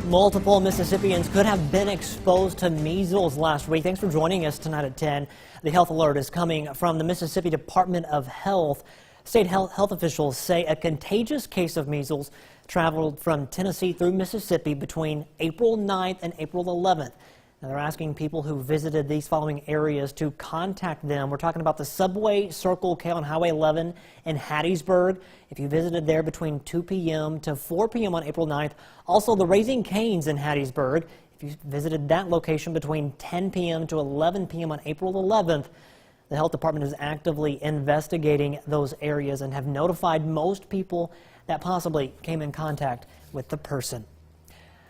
Multiple Mississippians could have been exposed to measles last week. Thanks for joining us tonight at 10. The health alert is coming from the Mississippi Department of Health. State health officials say a contagious case of measles traveled from Tennessee through Mississippi between April 9th and April 11th. Now they're asking people who visited these following areas to contact them. We're talking about the Subway Circle K on Highway 11 in Hattiesburg. If you visited there between 2 p.m. to 4 p.m. on April 9th. Also the Raising Cane's in Hattiesburg. If you visited that location between 10 p.m. to 11 p.m. on April 11th. The health department is actively investigating those areas and have notified most people that possibly came in contact with the person.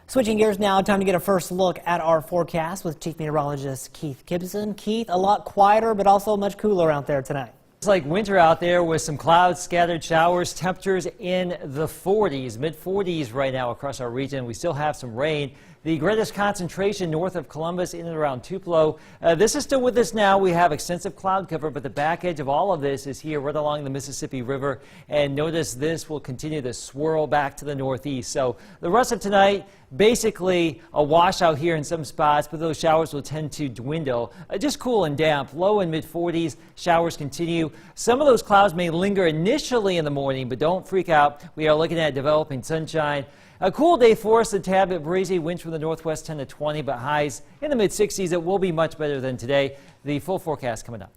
Switching gears now, time to get a first look at our forecast with Chief Meteorologist Keith Gibson. Keith, a lot quieter but also much cooler out there tonight. It's like winter out there with some clouds, scattered showers, temperatures in the 40s, mid-40s right now across our region. We still have some rain. The greatest concentration north of Columbus in and around Tupelo. This is still with us now. We have extensive cloud cover, but the back edge of all of this is here right along the Mississippi River. And notice this will continue to swirl back to the northeast. So the rest of tonight, basically a washout here in some spots, but those showers will tend to dwindle. Just cool and damp, low and mid-40s. Showers continue. Some of those clouds may linger initially in the morning, but don't freak out. We are looking at developing sunshine. A cool day for us, a tad bit breezy, winds from the northwest 10 to 20, but highs in the mid-60s. It will be much better than today. The full forecast coming up.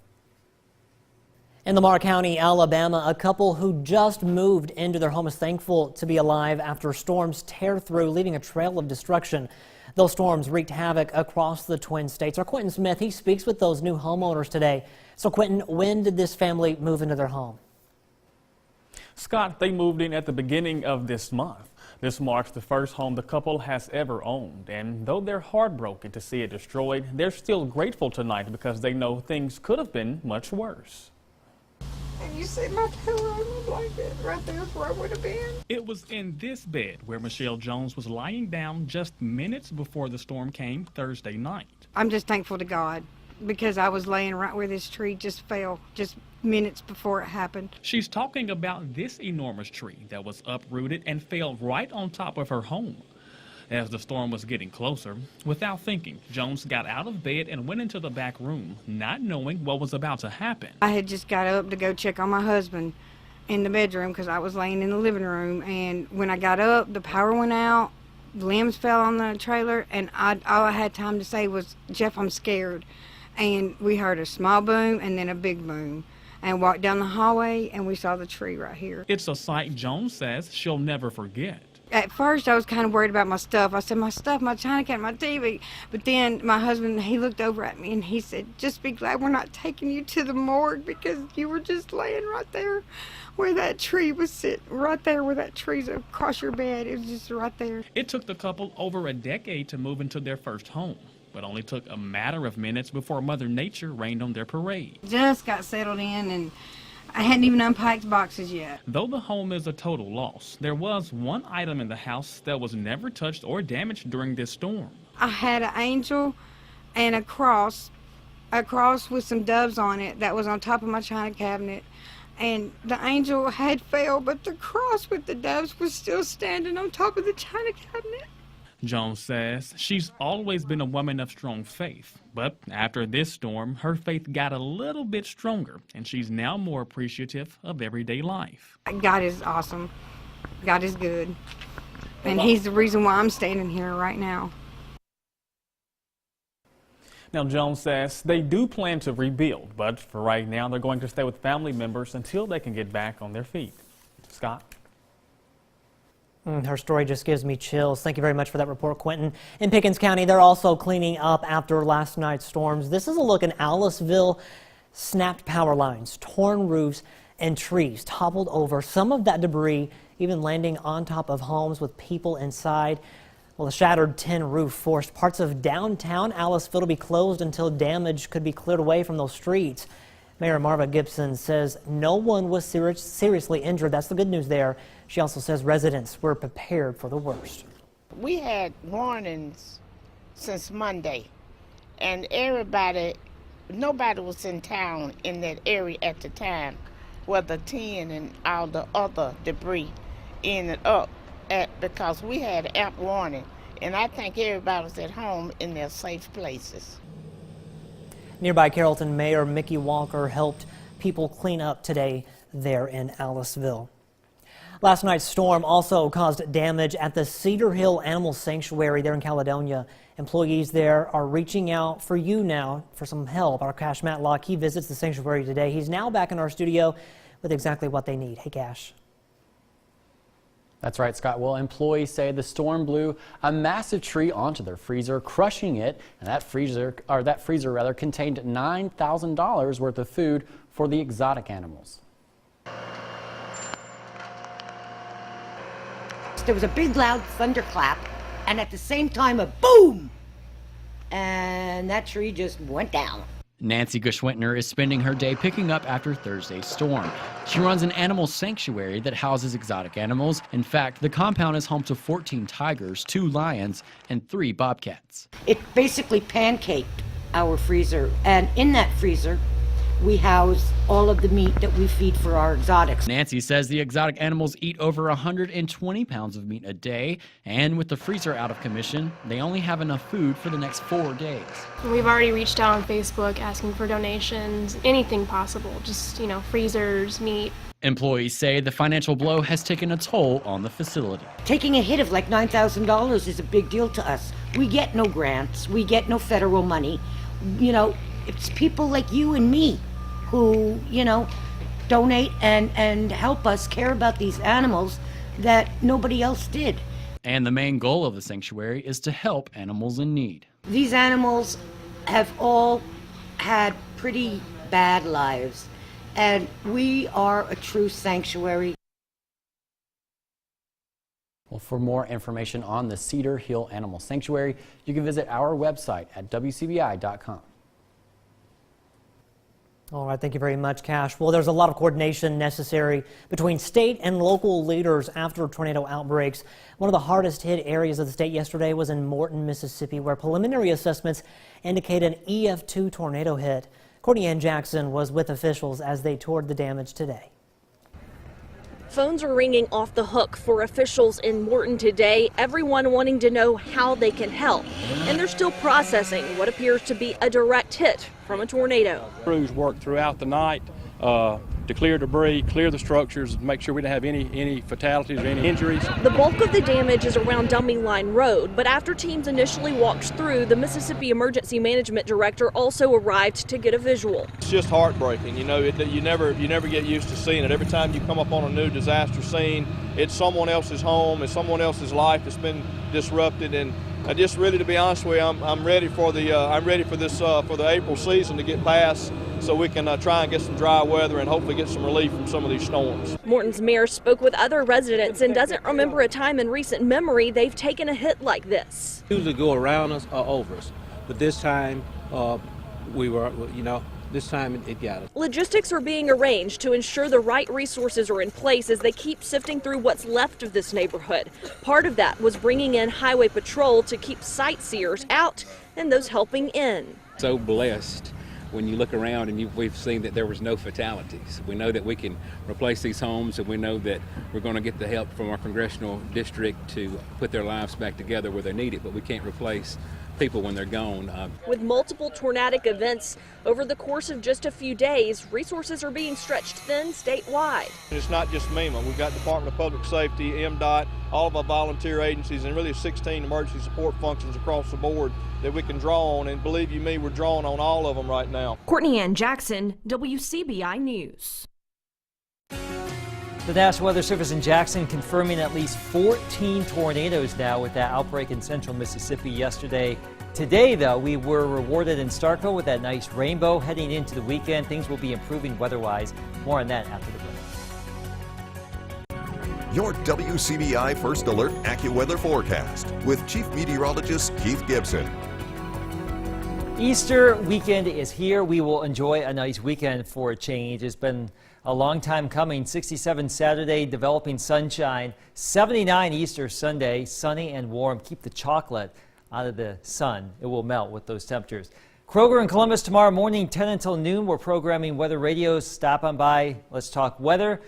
In Lamar County, Alabama, a couple who just moved into their home is thankful to be alive after storms tear through, leaving a trail of destruction. Those storms wreaked havoc across the Twin States. Our Quentin Smith, he speaks with those new homeowners today. So Quentin, when did this family move into their home? Scott, they moved in at the beginning of this month. This marks the first home the couple has ever owned, and though they're heartbroken to see it destroyed, they're still grateful tonight because they know things could have been much worse. And you see my pillow and my blanket right there where I would have been. It was in this bed where Michelle Jones was lying down just minutes before the storm came Thursday night. I'm just thankful to God because I was laying right where this tree just fell just minutes before it happened. She's talking about this enormous tree that was uprooted and fell right on top of her home. As the storm was getting closer, without thinking, Jones got out of bed and went into the back room, not knowing what was about to happen. I had just got up to go check on my husband in the bedroom because I was laying in the living room, and when I got up, the power went out, limbs fell on the trailer, and all I had time to say was, "Jeff, I'm scared." And we heard a small boom and then a big boom, and walked down the hallway and we saw the tree right here. It's a sight Jones says she'll never forget. At first I was kind of worried about my stuff. I said, my stuff, my china cabinet, my TV. But then my husband, he looked over at me and he said, "Just be glad we're not taking you to the morgue because you were just laying right there where that tree was sitting, right there where that tree's across your bed. It was just right there." It took the couple over a decade to move into their first home, but only took a matter of minutes before Mother Nature rained on their parade. Just got settled in and I hadn't even unpacked boxes yet. Though the home is a total loss, there was one item in the house that was never touched or damaged during this storm. I had an angel and a cross with some doves on it that was on top of my china cabinet. And the angel had fell, but the cross with the doves was still standing on top of the china cabinet. Jones says she's always been a woman of strong faith, but after this storm, her faith got a little bit stronger, and she's now more appreciative of everyday life. God is awesome. God is good. And He's the reason why I'm standing here right now. Now, Jones says they do plan to rebuild, but for right now, they're going to stay with family members until they can get back on their feet. Scott? Her story just gives me chills. Thank you very much for that report, Quentin. In Pickens County, they're also cleaning up after last night's storms. This is a look in Aliceville. Snapped power lines, torn roofs, and trees toppled over. Some of that debris even landing on top of homes with people inside. Well, the shattered tin roof forced parts of downtown Aliceville to be closed until damage could be cleared away from those streets. Mayor Marva Gibson says no one was seriously injured. That's the good news there. She also says residents were prepared for the worst. We had warnings since Monday, and nobody was in town in that area at the time where the tin and all the other debris ended up at, because we had amp warning And I think everybody's at home in their safe places. Nearby Carrollton Mayor Mickey Walker helped people clean up today there in Aliceville. Last night's storm also caused damage at the Cedar Hill Animal Sanctuary there in Caledonia. Employees there are reaching out for you now for some help. Our Cash Matlock, he visits the sanctuary today. He's now back in our studio with exactly what they need. Hey, Cash. That's right, Scott. Well, employees say the storm blew a massive tree onto their freezer, crushing it, and that freezer contained $9,000 worth of food for the exotic animals. There was a big loud thunderclap, and at the same time a boom, and that tree just went down. Nancy Gushwintner is spending her day picking up after Thursday's storm. She runs an animal sanctuary that houses exotic animals. In fact, the compound is home to 14 tigers, 2 lions, and 3 bobcats. It basically pancaked our freezer, and in that freezer we house all of the meat that we feed for our exotics. Nancy says the exotic animals eat over 120 pounds of meat a day, and with the freezer out of commission, they only have enough food for the next 4 days. We've already reached out on Facebook asking for donations, anything possible, just, freezers, meat. Employees say the financial blow has taken a toll on the facility. Taking a hit of like $9,000 is a big deal to us. We get no grants, we get no federal money. It's people like you and me who, donate and help us care about these animals that nobody else did. And the main goal of the sanctuary is to help animals in need. These animals have all had pretty bad lives, and we are a true sanctuary. Well, for more information on the Cedar Hill Animal Sanctuary, you can visit our website at WCBI.com. All right, thank you very much, Cash. Well, there's a lot of coordination necessary between state and local leaders after tornado outbreaks. One of the hardest hit areas of the state yesterday was in Morton, Mississippi, where preliminary assessments indicate an EF2 tornado hit. Courtney Ann Jackson was with officials as they toured the damage today. Phones are ringing off the hook for officials in Morton today, everyone wanting to know how they can help. And they're still processing what appears to be a direct hit from a tornado. Crews worked throughout the night to clear debris, clear the structures, make sure we didn't have any fatalities or any injuries. The bulk of the damage is around Dummy Line Road, but after teams initially walked through, the Mississippi Emergency Management Director also arrived to get a visual. It's just heartbreaking, you never get used to seeing it. Every time you come up on a new disaster scene, it's someone else's home, it's someone else's life that's been disrupted, and just really, to be honest with you, I'm ready for the for the April season to get past, so we can try and get some dry weather and hopefully get some relief from some of these storms. Morton's mayor spoke with other residents and doesn't remember a time in recent memory they've taken a hit like this. Usually go around us or over us, but this time this time it got us. Logistics are being arranged to ensure the right resources are in place as they keep sifting through what's left of this neighborhood. Part of that was bringing in highway patrol to keep sightseers out and those helping in. So blessed when you look around and we've seen that there was no fatalities. We know that we can replace these homes, and we know that we're going to get the help from our congressional district to put their lives back together where they need it, but we can't replace people when they're gone. With multiple tornadic events over the course of just a few days, resources are being stretched thin statewide. It's not just MEMA. We've got Department of Public Safety, MDOT, all of our volunteer agencies, and really 16 emergency support functions across the board that we can draw on, and believe you me, we're drawing on all of them right now. Courtney Ann Jackson, WCBI News. The National Weather Service in Jackson confirming at least 14 tornadoes now with that outbreak in central Mississippi yesterday. Today, though, we were rewarded in Starkville with that nice rainbow. Heading into the weekend, things will be improving weather-wise. More on that after the break. Your WCBI First Alert AccuWeather forecast with Chief Meteorologist Keith Gibson. Easter weekend is here. We will enjoy a nice weekend for a change. It's been a long time coming. 67 Saturday, developing sunshine. 79 Easter Sunday, sunny and warm. Keep the chocolate out of the sun. It will melt with those temperatures. Kroger in Columbus tomorrow morning, 10 until noon. We're programming weather radios. Stop on by. Let's talk weather.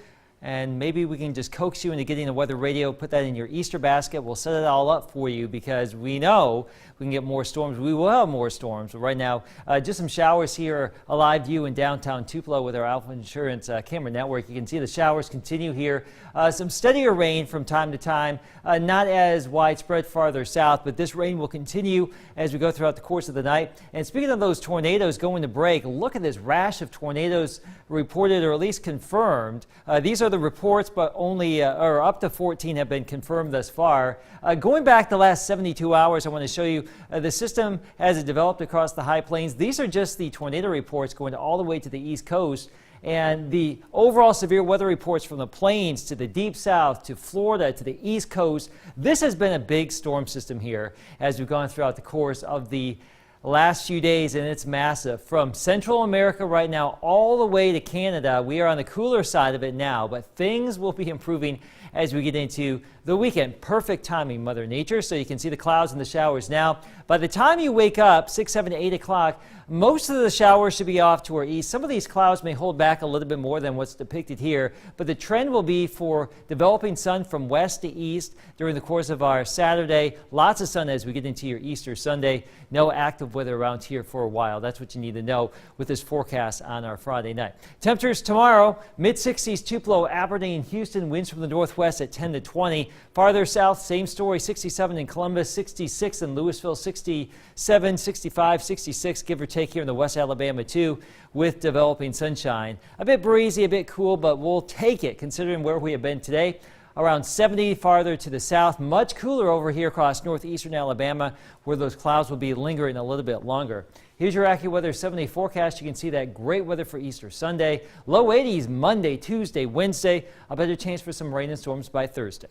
and maybe we can just coax you into getting a weather radio, put that in your Easter basket. We'll set it all up for you because we know we can get more storms. We will have more storms. But right now, just some showers here, a live view in downtown Tupelo with our Alpha Insurance camera network. You can see the showers continue here. Some steadier rain from time to time, not as widespread farther south, but this rain will continue as we go throughout the course of the night. And speaking of those tornadoes going to break, look at this rash of tornadoes reported or at least confirmed. These are the reports, but only or up to 14 have been confirmed thus far. Going back the last 72 hours, I want to show you the system as it developed across the high plains. These are just the tornado reports going all the way to the East Coast. And the overall severe weather reports from the plains to the deep south to Florida to the East Coast. This has been a big storm system here as we've gone throughout the course of the last few days, and it's massive. From Central America right now all the way to Canada, we are on the cooler side of it now, but things will be improving as we get into the weekend. Perfect timing, Mother Nature, so you can see the clouds and the showers now. By the time you wake up, 6, 7, 8 o'clock, most of the showers should be off to our east. Some of these clouds may hold back a little bit more than what's depicted here, but the trend will be for developing sun from west to east during the course of our Saturday. Lots of sun as we get into your Easter Sunday. No active weather around here for a while. That's what you need to know with this forecast on our Friday night. Temperatures tomorrow, mid-60s, Tupelo, Aberdeen, Houston, winds from the northwest at 10 to 20. Farther south, same story, 67 in Columbus, 66 in Louisville, 67, 65, 66, give or take here in the West Alabama too, with developing sunshine. A bit breezy, a bit cool, but we'll take it considering where we have been today. Around 70 farther to the south, much cooler over here across northeastern Alabama, where those clouds will be lingering a little bit longer. Here's your AccuWeather 7-day forecast. You can see that great weather for Easter Sunday. Low 80s Monday, Tuesday, Wednesday. A better chance for some rain and storms by Thursday.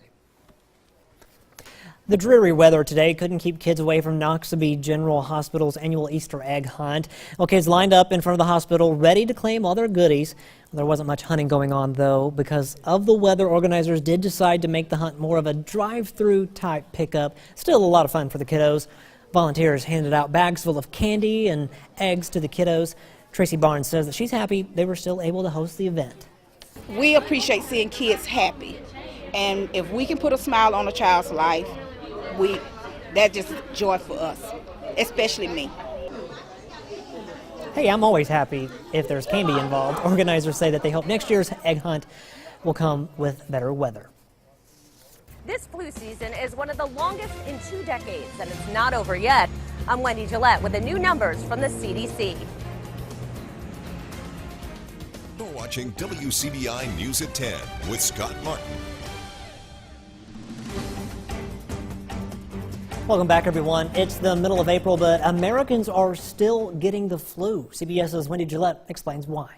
The dreary weather today couldn't keep kids away from Noxubee General Hospital's annual Easter egg hunt. Well, kids lined up in front of the hospital ready to claim all their goodies. There wasn't much hunting going on, though. Because of the weather, organizers did decide to make the hunt more of a drive-through type pickup. Still a lot of fun for the kiddos. Volunteers handed out bags full of candy and eggs to the kiddos. Tracy Barnes says that she's happy they were still able to host the event. We appreciate seeing kids happy. And if we can put a smile on a child's life, that's just joy for us, especially me. Hey, I'm always happy if there's candy involved. Organizers say that they hope next year's egg hunt will come with better weather. This flu season is one of the longest in 2 decades, and it's not over yet. I'm Wendy Gillette with the new numbers from the CDC. You're watching WCBI News at 10 with Scott Martin. Welcome back, everyone. It's the middle of April, but Americans are still getting the flu. CBS's Wendy Gillette explains why.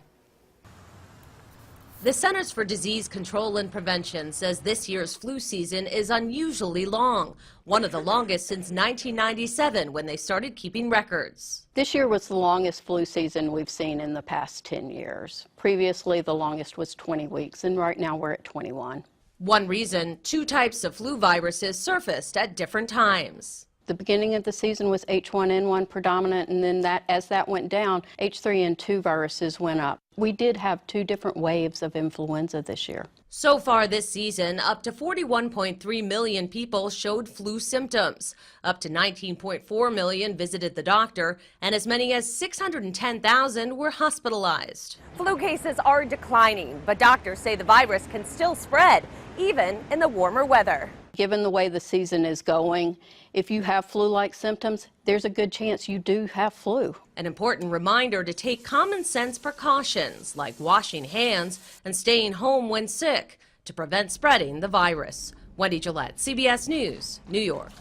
The Centers for Disease Control and Prevention says this year's flu season is unusually long, one of the longest since 1997 when they started keeping records. This year was the longest flu season we've seen in the past 10 years. Previously, the longest was 20 weeks, and right now we're at 21. One reason, 2 types of flu viruses surfaced at different times. The beginning of the season was H1N1 predominant, and then as that went down, H3N2 viruses went up. We did have 2 different waves of influenza this year. So far this season, up to 41.3 million people showed flu symptoms. Up to 19.4 million visited the doctor, and as many as 610,000 were hospitalized. Flu cases are declining, but doctors say the virus can still spread, even in the warmer weather. Given the way the season is going, if you have flu-like symptoms, there's a good chance you do have flu. An important reminder to take common sense precautions like washing hands and staying home when sick to prevent spreading the virus. Wendy Gillette, CBS News, New York.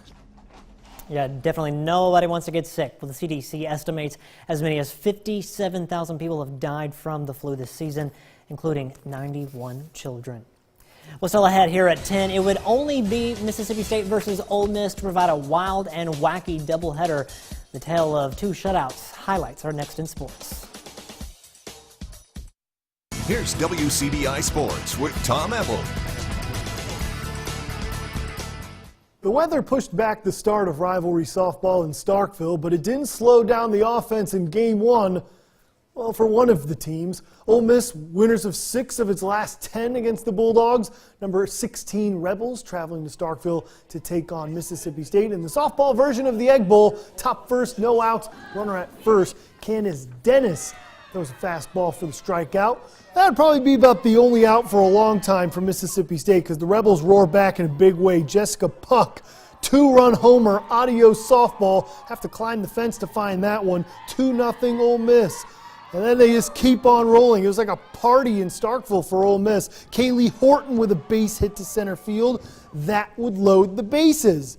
Yeah, definitely nobody wants to get sick. Well, the CDC estimates as many as 57,000 people have died from the flu this season, including 91 children. Well, still ahead here at 10, it would only be Mississippi State versus Ole Miss to provide a wild and wacky doubleheader. The tale of 2 shutouts highlights our next in sports. Here's WCBI Sports with Tom Ebel. The weather pushed back the start of rivalry softball in Starkville, but it didn't slow down the offense in Game 1. Well, for one of the teams, Ole Miss, winners of 6 of its last 10 against the Bulldogs. Number 16 Rebels traveling to Starkville to take on Mississippi State. In the softball version of the Egg Bowl, top first, no outs, runner at first. Candace Dennis throws a fastball for the strikeout. That would probably be about the only out for a long time for Mississippi State because the Rebels roar back in a big way. Jessica Puck, 2-run homer, adios softball. Have to climb the fence to find that one. 2-0 Ole Miss. And then they just keep on rolling. It was like a party in Starkville for Ole Miss. Kaylee Horton with a base hit to center field. That would load the bases.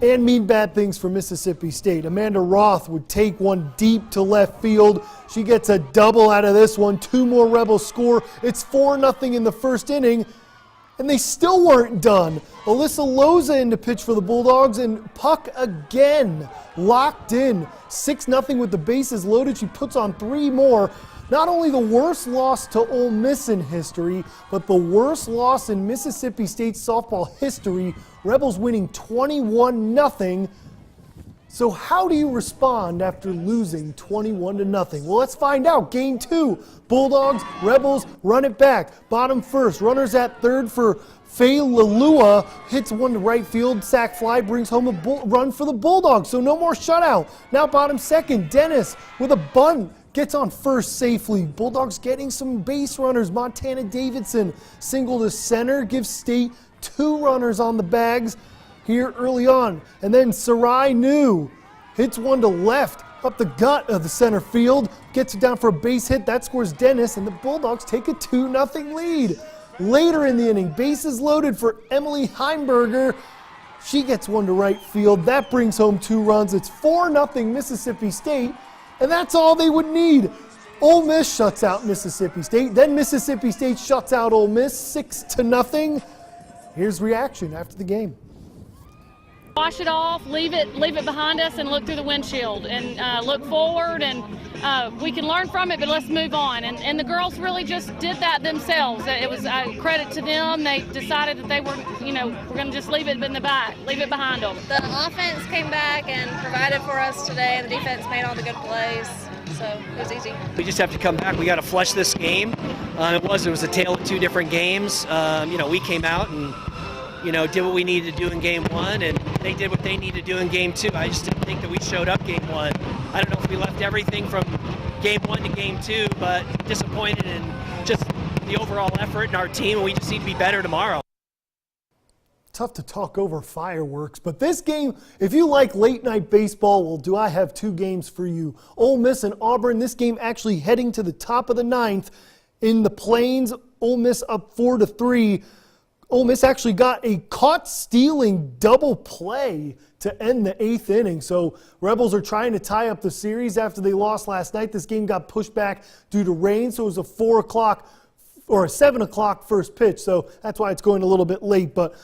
And mean bad things for Mississippi State. Amanda Roth would take one deep to left field. She gets a double out of this one. 2 more Rebels score. It's 4-0 in the first inning. And they still weren't done. Alyssa Loza in to pitch for the Bulldogs, and Puck again locked in. 6-0 with the bases loaded. She puts on 3 more. Not only the worst loss to Ole Miss in history, but the worst loss in Mississippi State softball history. Rebels winning 21-0. So how do you respond after losing 21-0? Well, let's find out. Game 2, Bulldogs, Rebels, run it back. Bottom first, runners at third for Faye Lalua, hits one to right field, sac fly, brings home a run for the Bulldogs, so no more shutout. Now bottom second, Dennis with a bunt, gets on first safely. Bulldogs getting some base runners. Montana Davidson, single to center, gives State 2 runners on the bags here early on. And then Sarai New hits one to left up the gut of the center field, gets it down for a base hit. That scores Dennis, and the Bulldogs take a 2-0 lead. Later in the inning, bases loaded for Emily Heimberger. She gets one to right field. That brings home 2 runs. It's 4-0 Mississippi State, and that's all they would need. Ole Miss shuts out Mississippi State. Then Mississippi State shuts out Ole Miss 6-0. Here's reaction after the game. Wash it off, leave it behind us, and look through the windshield and look forward. And we can learn from it, but let's move on. And the girls really just did that themselves. It was credit to them. They decided that they were, we're going to just leave it in the back, leave it behind them. The offense came back and provided for us today. The defense made all the good plays, so it was easy. We just have to come back. We got to flush this game. It was a tale of 2 different games. We came out and did what we needed to do in game 1, and they did what they needed to do in game 2. I just didn't think that we showed up game 1. I don't know if we left everything from game 1 to game 2, but disappointed in just the overall effort in our team, and we just need to be better tomorrow. Tough to talk over fireworks, but this game, if you like late night baseball, well, do I have 2 games for you. Ole Miss and Auburn, this game actually heading to the top of the 9th in the Plains. Ole Miss up 4-3. Ole Miss actually got a caught stealing double play to end the 8th inning. So Rebels are trying to tie up the series after they lost last night. This game got pushed back due to rain, so it was a 4 o'clock or a 7 o'clock first pitch. So that's why it's going a little bit late. But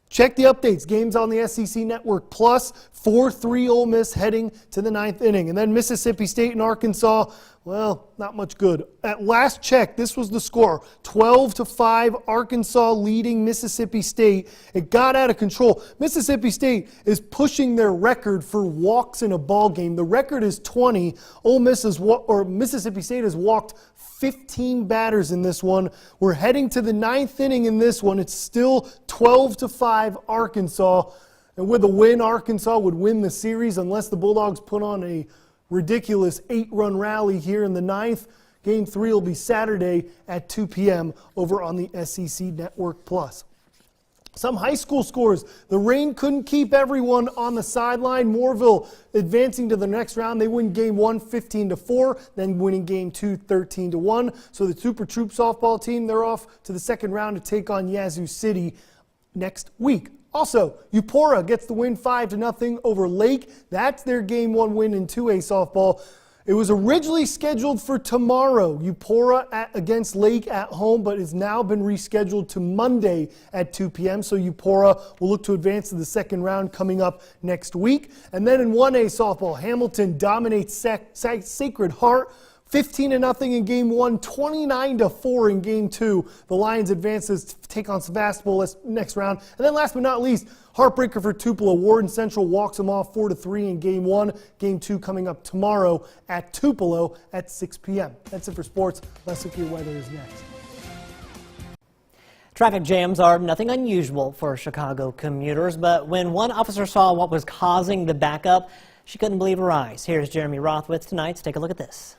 check the updates. Games on the SEC Network Plus. 4-3 Ole Miss heading to the 9th inning. And then Mississippi State and Arkansas, well, not much good. At last check, this was the score. 12-5, Arkansas leading Mississippi State. It got out of control. Mississippi State is pushing their record for walks in a ball game. The record is 20. Mississippi State has walked 15 batters in this one. We're heading to the 9th inning in this one. It's still 12-5 Arkansas. And with a win, Arkansas would win the series unless the Bulldogs put on a ridiculous 8-run rally here in the 9th. Game 3 will be Saturday at 2 p.m. over on the SEC Network Plus. Some high school scores. The rain couldn't keep everyone on the sideline. Moorville advancing to the next round. They win game 1 15-4, then winning game 2 13-1. So the Super Troop softball team, they're off to the second round to take on Yazoo City next week. Also, Eupora gets the win 5-0 over Lake. That's their game 1 win in 2A softball. It was originally scheduled for tomorrow, Eupora against Lake at home, but it's now been rescheduled to Monday at 2 p.m. So Eupora will look to advance to the second round coming up next week. And then in 1A softball, Hamilton dominates Sacred Heart 15-0 in Game 1, 29-4 in Game 2. The Lions advances to take on Sevastopol next round. And then last but not least, heartbreaker for Tupelo. Warden Central walks them off 4-3 in Game 1. Game 2 coming up tomorrow at Tupelo at 6 p.m. That's it for sports. Let's look at your weather is next. Traffic jams are nothing unusual for Chicago commuters, but when one officer saw what was causing the backup, she couldn't believe her eyes. Here's Jeremy Roth with tonight's Take a Look at This.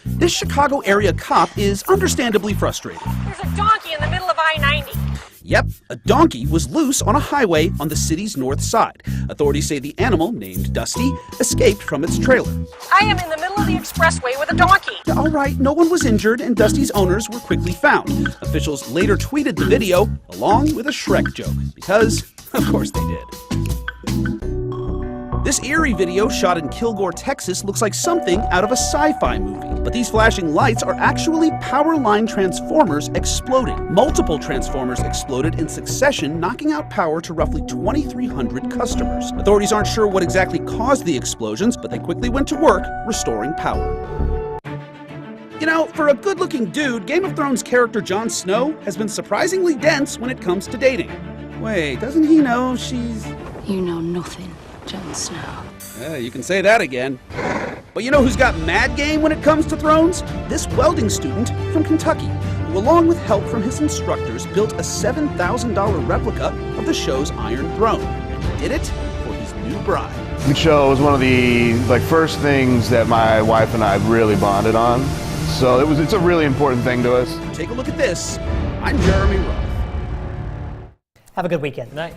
This Chicago area cop is understandably frustrated. There's a donkey in the middle of I-90. Yep, a donkey was loose on a highway on the city's north side. Authorities say the animal, named Dusty, escaped from its trailer. I am in the middle of the expressway with a donkey. All right, no one was injured and Dusty's owners were quickly found. Officials later tweeted the video along with a Shrek joke, because, of course, they did. This eerie video shot in Kilgore, Texas looks like something out of a sci-fi movie. But these flashing lights are actually power line transformers exploding. Multiple transformers exploded in succession, knocking out power to roughly 2,300 customers. Authorities aren't sure what exactly caused the explosions, but they quickly went to work restoring power. You know, for a good-looking dude, Game of Thrones character Jon Snow has been surprisingly dense when it comes to dating. Wait, doesn't he know she's... You know nothing, Jon Snow. You can say that again. But you know who's got mad game when it comes to thrones? This welding student from Kentucky, who along with help from his instructors built a $7,000 replica of the show's Iron Throne. He did it for his new bride. The show was one of the first things that my wife and I really bonded on. So it's a really important thing to us. Take a look at this. I'm Jeremy Roth. Have a good weekend. Night.